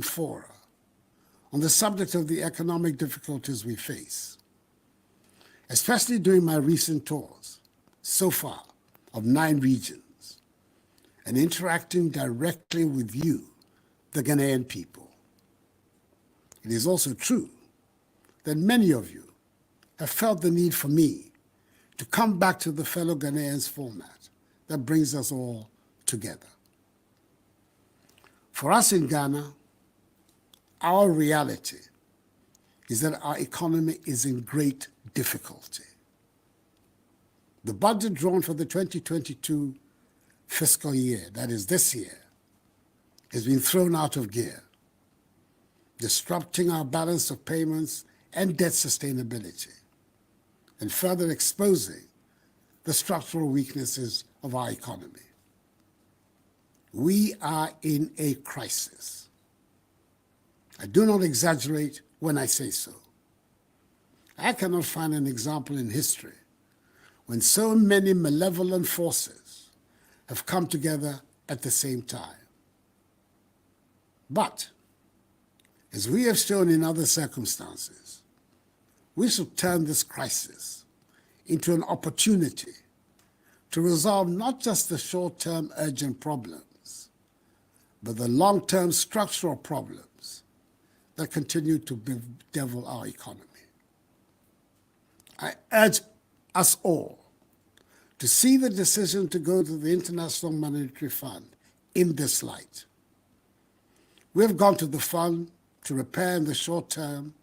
fora on the subject of the economic difficulties we face, especially during my recent tours, so far, of 9 regions, and interacting directly with you, the Ghanaian people. It is also true that many of you have felt the need for me to come back to the fellow Ghanaians format that brings us all together. For us in Ghana, our reality is that our economy is in great difficulty. The budget drawn for the 2022 fiscal year, that is this year, has been thrown out of gear, disrupting our balance of payments and debt sustainability, and further exposing the structural weaknesses of our economy. We are in a crisis. I do not exaggerate when I say so. I cannot find an example in history when so many malevolent forces have come together at the same time. But, as we have shown in other circumstances, we should turn this crisis into an opportunity to resolve not just the short-term urgent problems, but the long-term structural problems that continue to bedevil our economy. I urge us all to see the decision to go to the International Monetary Fund in this light. We have gone to the fund to repair in the short term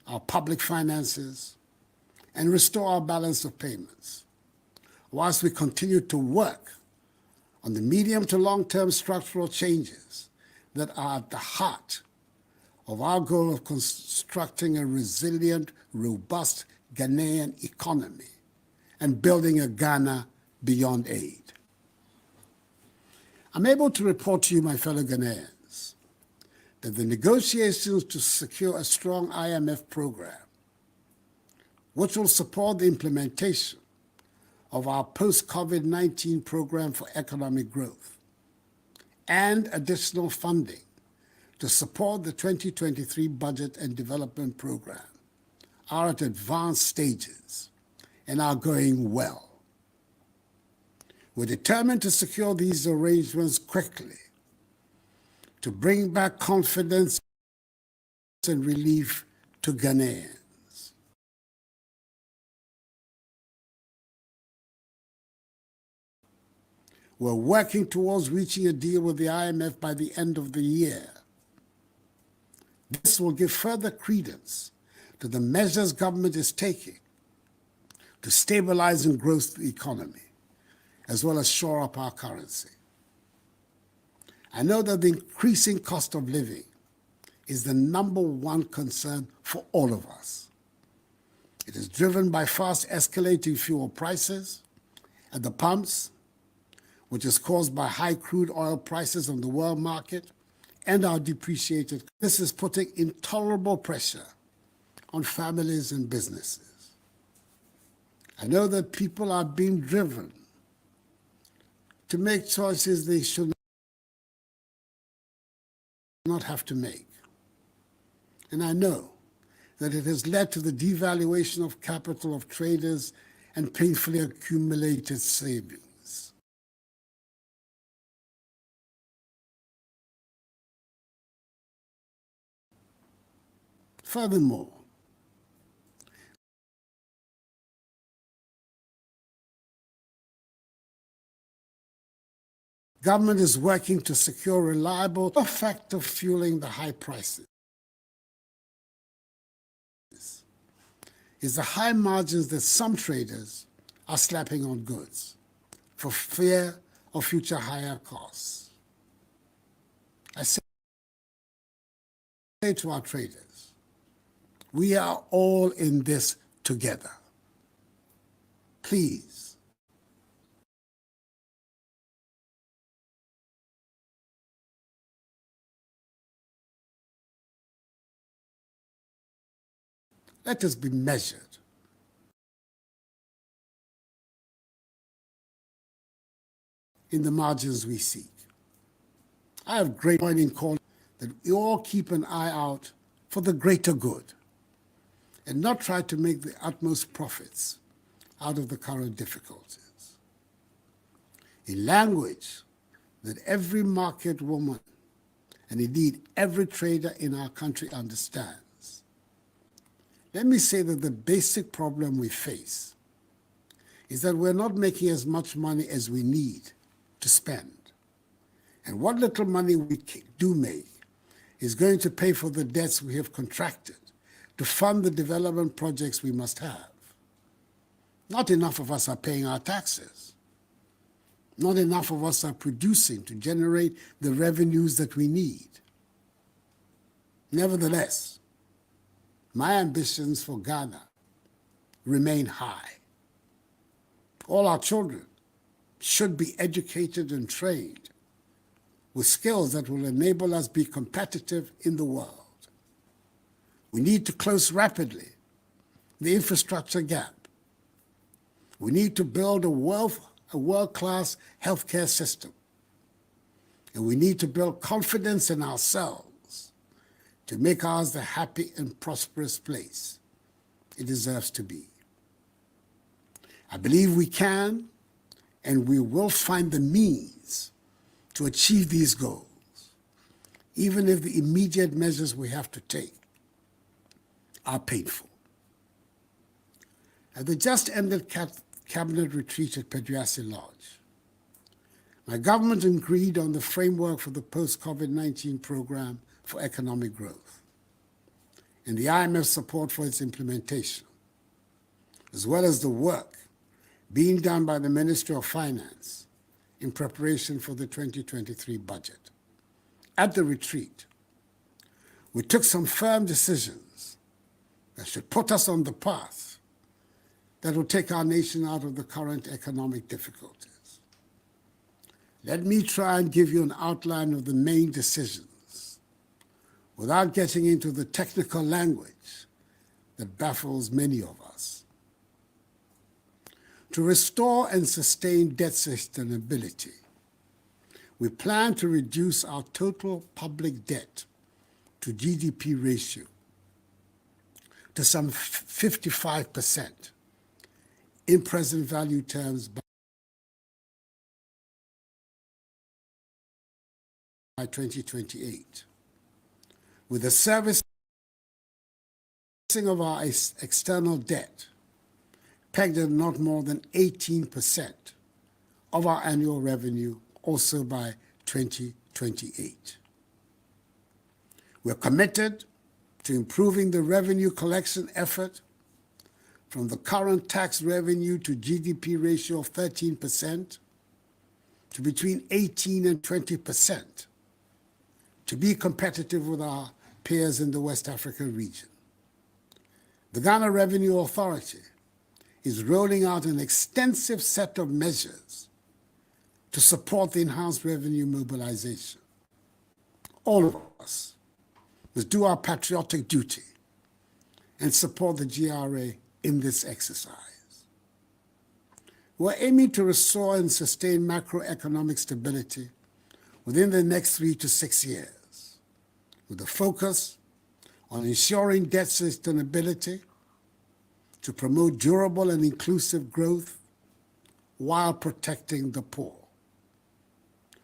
our public finances and restore our balance of payments, whilst we continue to work on the medium to long-term structural changes that are at the heart of our goal of constructing a resilient, robust Ghanaian economy and building a Ghana beyond aid. I'm able to report to you, my fellow Ghanaians, that the negotiations to secure a strong IMF program, which will support the implementation of our post-COVID-19 program for economic growth, and additional funding to support the 2023 budget and development program, are at advanced stages and are going well. We're determined to secure these arrangements quickly to bring back confidence and relief to Ghanaians. We're working towards reaching a deal with the IMF by the end of the year. This will give further credence to the measures government is taking to stabilize and grow the economy, as well as shore up our currency. I know that the increasing cost of living is the #1 concern for all of us. It is driven by fast escalating fuel prices at the pumps, which is caused by high crude oil prices on the world market and our depreciated. This is putting intolerable pressure on families and businesses. I know that people are being driven to make choices they should not have to make. And I know that it has led to the devaluation of capital of traders and painfully accumulated savings. Furthermore, government is working to secure reliable factor fueling the high prices. Is the high margins that some traders are slapping on goods for fear of future higher costs. I say to our traders, we are all in this together. Please, let us be measured. In the margins we seek. I have great point in calling that we all keep an eye out for the greater good and not try to make the utmost profits out of the current difficulties. In language that every market woman and indeed every trader in our country understands, let me say that the basic problem we face is that we're not making as much money as we need to spend. And what little money we do make is going to pay for the debts we have contracted to fund the development projects we must have. Not enough of us are paying our taxes. Not enough of us are producing to generate the revenues that we need. Nevertheless, my ambitions for Ghana remain high. All our children should be educated and trained with skills that will enable us to be competitive in the world. We need to close rapidly the infrastructure gap. We need to build a world-class healthcare system. And we need to build confidence in ourselves to make ours the happy and prosperous place it deserves to be. I believe we can and we will find the means to achieve these goals, even if the immediate measures we have to take are painful. At the just-ended cabinet retreat at Peduasi Lodge, my government agreed on the framework for the post-COVID-19 program for economic growth and the IMF support for its implementation, as well as the work being done by the Ministry of Finance in preparation for the 2023 budget. At the retreat, we took some firm decisions that should put us on the path that will take our nation out of the current economic difficulties. Let me try and give you an outline of the main decisions without getting into the technical language that baffles many of us. To restore and sustain debt sustainability, we plan to reduce our total public debt to GDP ratio to some 55% in present value terms by 2028, with the servicing of our external debt pegged at not more than 18% of our annual revenue also by 2028. We're committed to improving the revenue collection effort from the current tax revenue to GDP ratio of 13% to between 18 and 20% to be competitive with our peers in the West African region. The Ghana Revenue Authority is rolling out an extensive set of measures to support the enhanced revenue mobilization. All of us must do our patriotic duty and support the GRA in this exercise. We're aiming to restore and sustain macroeconomic stability within the next 3 to 6 years, with a focus on ensuring debt sustainability to promote durable and inclusive growth while protecting the poor.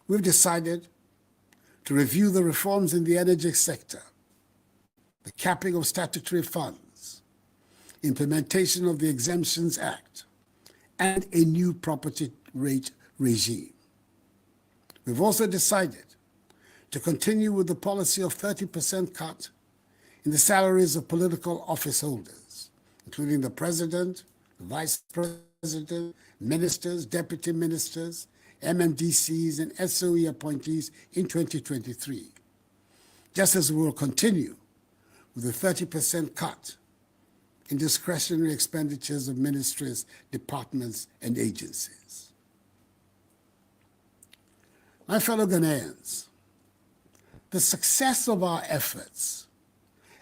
We've decided to review the reforms in the energy sector, the capping of statutory funds, implementation of the Exemptions Act, and a new property rate regime. We've also decided to continue with the policy of 30% cut in the salaries of political office holders, including the president, the vice president, ministers, deputy ministers, MMDCs, and SOE appointees in 2023, just as we will continue with the 30% cut in discretionary expenditures of ministries, departments, and agencies. My fellow Ghanaians, the success of our efforts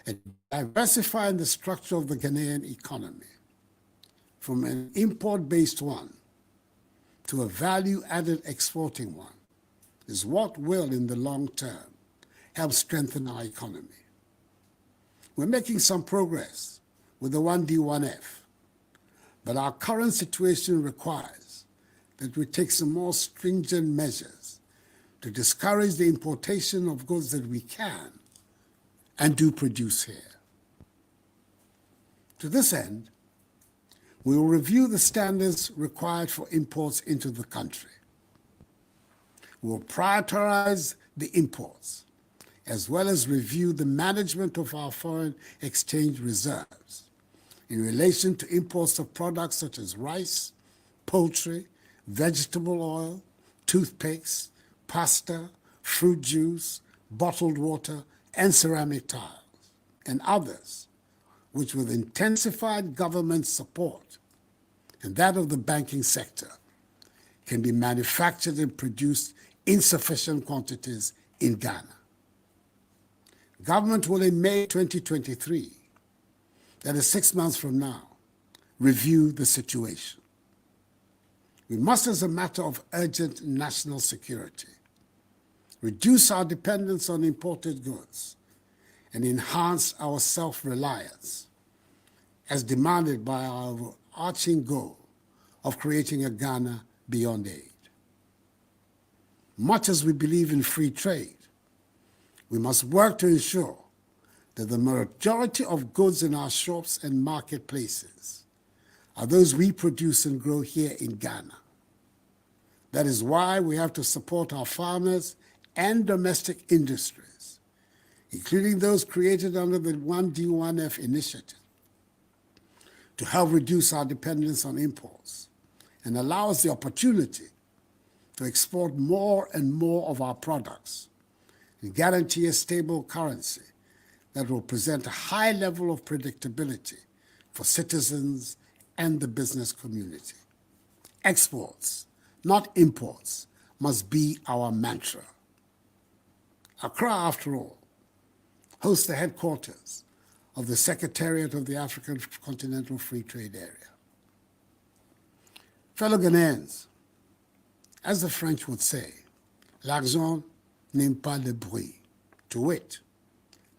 at diversifying the structure of the Ghanaian economy from an import-based one to a value-added exporting one is what will, in the long term, help strengthen our economy. We're making some progress with the 1D1F, but our current situation requires that we take some more stringent measures to discourage the importation of goods that we can and do produce here. To this end, we will review the standards required for imports into the country. We will prioritize the imports, as well as review the management of our foreign exchange reserves in relation to imports of products such as rice, poultry, vegetable oil, toothpicks, pasta, fruit juice, bottled water, and ceramic tiles, and others, which with intensified government support and that of the banking sector, can be manufactured and produced in sufficient quantities in Ghana. Government will in May 2023, that is 6 months from now, review the situation. We must, as a matter of urgent national security, reduce our dependence on imported goods and enhance our self-reliance, as demanded by our overarching goal of creating a Ghana beyond aid. Much as we believe in free trade, we must work to ensure that the majority of goods in our shops and marketplaces are those we produce and grow here in Ghana. That is why we have to support our farmers and domestic industries, including those created under the 1D1F initiative, to help reduce our dependence on imports and allow us the opportunity to export more and more of our products and guarantee a stable currency that will present a high level of predictability for citizens and the business community. Exports, not imports, must be our mantra. Accra, after all, hosts the headquarters of the Secretariat of the African Continental Free Trade Area. Fellow Ghanaians, as the French would say, l'argent n'aime pas le bruit. To wit,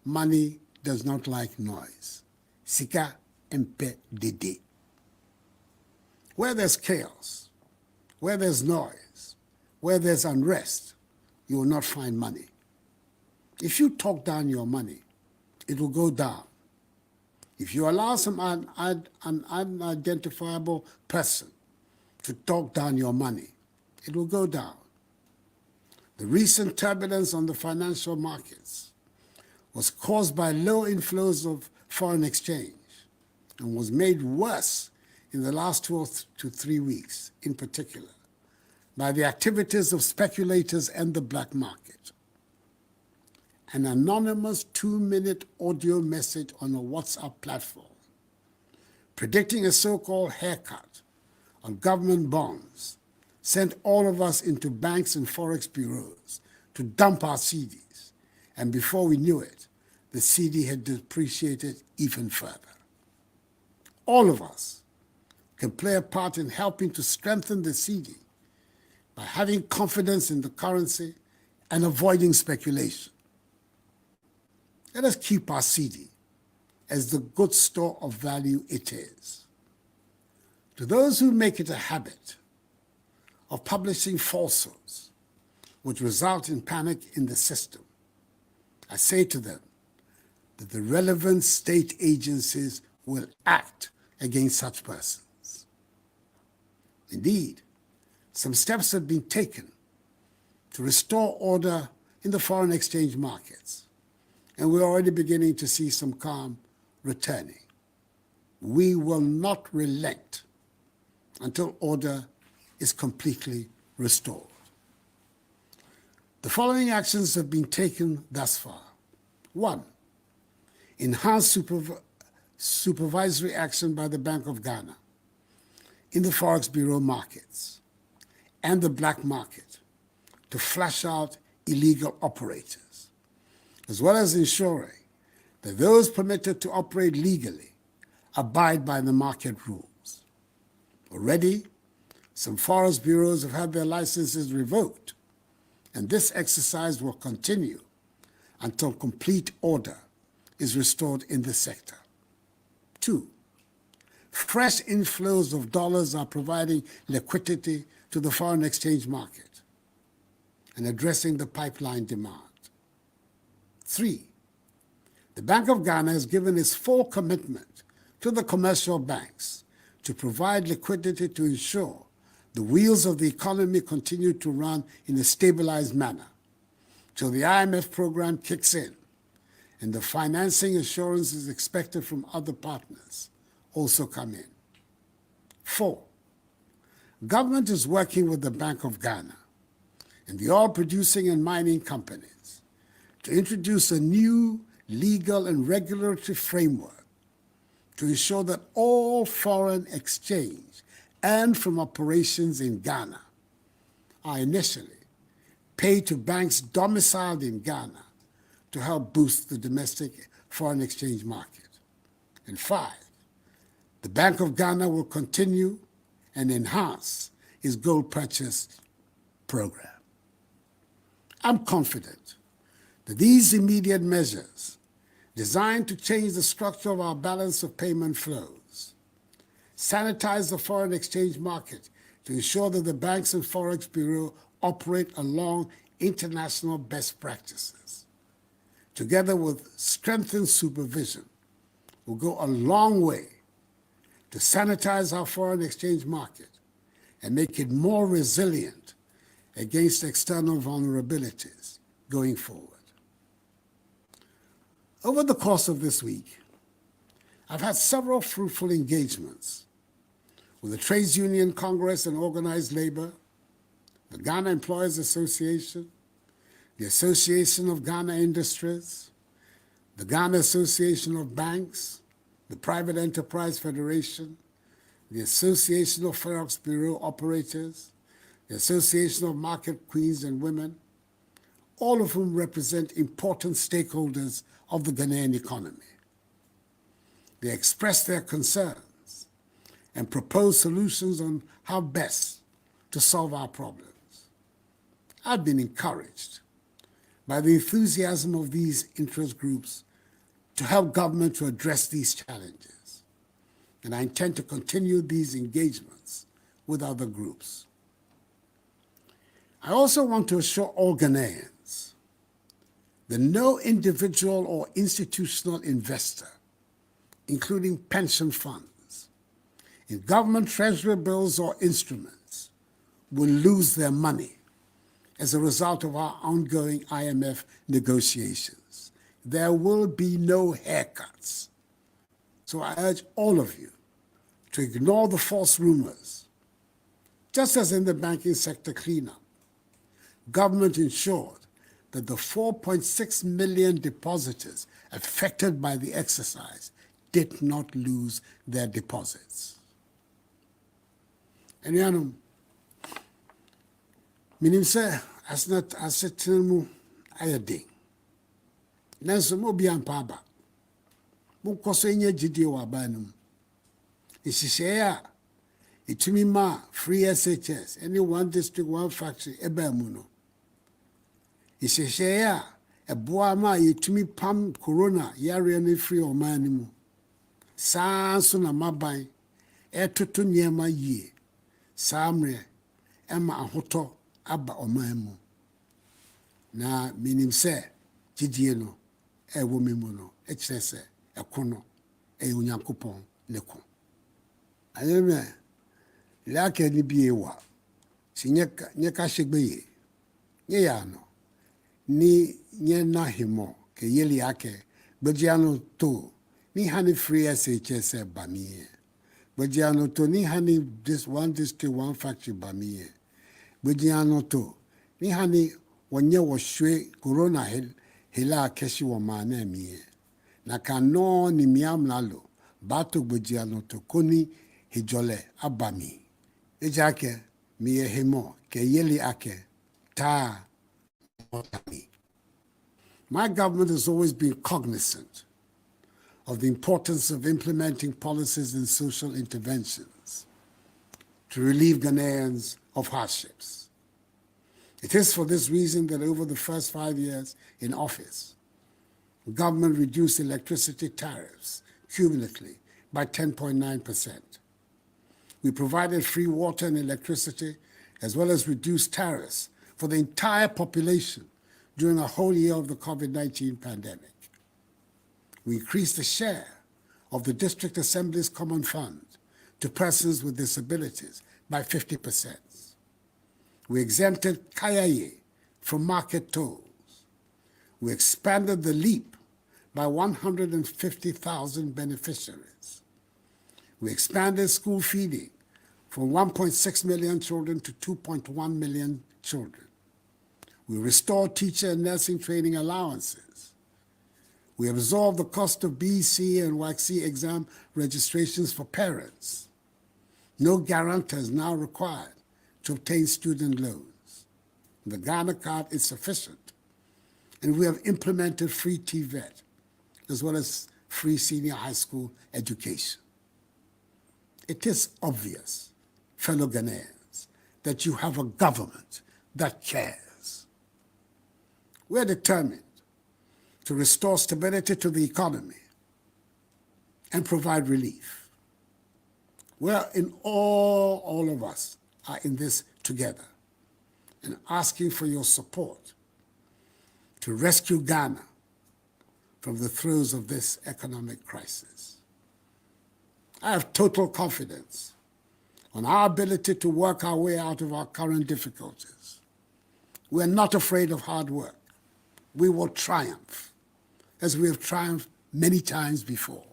money does not like noise. Sika mpe dede. Where there's chaos, where there's noise, where there's unrest, you will not find money. If you talk down your money, it will go down. If you allow some unidentifiable person to talk down your money, it will go down. The recent turbulence on the financial markets was caused by low inflows of foreign exchange and was made worse in the last 2 to 3 weeks, in particular, by the activities of speculators and the black market. An anonymous 2-minute audio message on a WhatsApp platform predicting a so-called haircut on government bonds sent all of us into banks and forex bureaus to dump our CDs, and before we knew it, the CD had depreciated even further. All of us can play a part in helping to strengthen the CD by having confidence in the currency and avoiding speculation. Let us keep our CD as the good store of value it is. To those who make it a habit of publishing falsehoods, which result in panic in the system, I say to them that the relevant state agencies will act against such persons. Indeed, some steps have been taken to restore order in the foreign exchange markets, and we're already beginning to see some calm returning. We will not relent until order is completely restored. The following actions have been taken thus far. 1, enhanced supervisory action by the Bank of Ghana in the Forex Bureau markets and the black market to flush out illegal operators, as well as ensuring that those permitted to operate legally abide by the market rules. Already, some forest bureaus have had their licenses revoked, and this exercise will continue until complete order is restored in the sector. 2, fresh inflows of dollars are providing liquidity to the foreign exchange market and addressing the pipeline demand. 3, the Bank of Ghana has given its full commitment to the commercial banks to provide liquidity to ensure the wheels of the economy continue to run in a stabilized manner till the IMF program kicks in and the financing assurances expected from other partners also come in. 4, government is working with the Bank of Ghana and the oil producing and mining companies to introduce a new legal and regulatory framework to ensure that all foreign exchange and from operations in Ghana are initially paid to banks domiciled in Ghana to help boost the domestic foreign exchange market. And 5, the Bank of Ghana will continue and enhance its gold purchase program. I'm confident that these immediate measures, designed to change the structure of our balance of payment flows, sanitize the foreign exchange market to ensure that the banks and Forex Bureau operate along international best practices, together with strengthened supervision, will go a long way to sanitize our foreign exchange market and make it more resilient against external vulnerabilities going forward. Over the course of this week, I've had several fruitful engagements with the Trades Union Congress and Organized Labor, the Ghana Employers Association, the Association of Ghana Industries, the Ghana Association of Banks, the Private Enterprise Federation, the Association of Forex Bureau Operators, the Association of Market Queens and Women, all of whom represent important stakeholders of the Ghanaian economy. They expressed their concerns and proposed solutions on how best to solve our problems. I've been encouraged by the enthusiasm of these interest groups to help government to address these challenges, and I intend to continue these engagements with other groups. I also want to assure all Ghanaians that no individual or institutional investor, including pension funds, in government treasury bills or instruments, will lose their money as a result of our ongoing IMF negotiations. There will be no haircuts. So I urge all of you to ignore the false rumors. Just as in the banking sector cleanup, government ensured that the 4.6 million depositors affected by the exercise did not lose their deposits. And minim sɛ asetena mu ayɛ den. Nanso mo bi ampa aba. Monkɔ so nyɛ gyidie wɔ aban no mu. Nhyehyɛeɛ a ɛtumi ma free SHS, any one district, one factory, ɛbaa mu no. Nhyehyɛeɛ a ɛboa ma yɛtumi pam corona yareɛ no firi ɔman no mu. Saa nso na maban ɛtoto nneɛma yie. Saa mmerɛ ɛma ahotɔ aba ɔman mu. Na minim sɛ gyidie no ɛwɔ me mu no ɛkyerɛ sɛ ɛko no ɛyɛ Onyankopɔn ne ko. Ayɛmɛ lɛaka ni bi ewa si nyɛ ka hyɛgbe ye nyɛ ya no ni nyɛ na hemo ke yeli ake gbejiano to ni hani free SHS bamiye gbejiano to ni hani this one district one factory bamiye gbejiano to ni hani wonye wo hwe corona hela keshi wo mana miye na kano ni miamlalo bato gbejiano to koni hijole abami ejake miye hemo ke yeli ake ta. My government has always been cognizant of the importance of implementing policies and social interventions to relieve Ghanaians of hardships. It is for this reason that over the first 5 years in office, government reduced electricity tariffs cumulatively by 10.9%. We provided free water and electricity, as well as reduced tariffs for the entire population during a whole year of the COVID-19 pandemic. We increased the share of the District Assembly's Common Fund to persons with disabilities by 50%. We exempted Kayaye from market tolls. We expanded the LEAP by 150,000 beneficiaries. We expanded school feeding from 1.6 million children to 2.1 million children. We restored teacher and nursing training allowances. We absorbed the cost of BC and WACC exam registrations for parents. No guarantor is now required to obtain student loans. The Ghana card is sufficient. And we have implemented free TVET, as well as free senior high school education. It is obvious, fellow Ghanaians, that you have a government that cares. We're determined to restore stability to the economy and provide relief. All of us are in this together and asking for your support to rescue Ghana from the throes of this economic crisis. I have total confidence on our ability to work our way out of our current difficulties. We're not afraid of hard work. We will triumph, as we have triumphed many times before.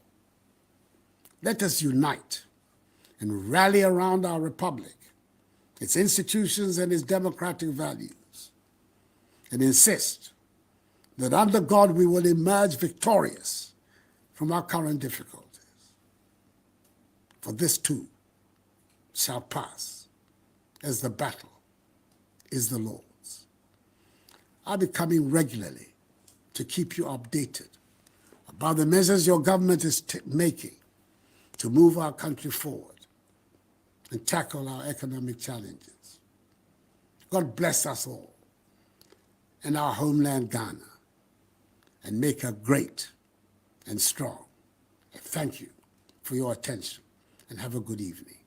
Let us unite and rally around our republic, its institutions and its democratic values, and insist that under God we will emerge victorious from our current difficulties. For this too shall pass, as the battle is the Lord's. I'll be coming regularly to keep you updated about the measures your government is making to move our country forward and tackle our economic challenges. God bless us all and our homeland Ghana, and make her great and strong. And thank you for your attention, and have a good evening.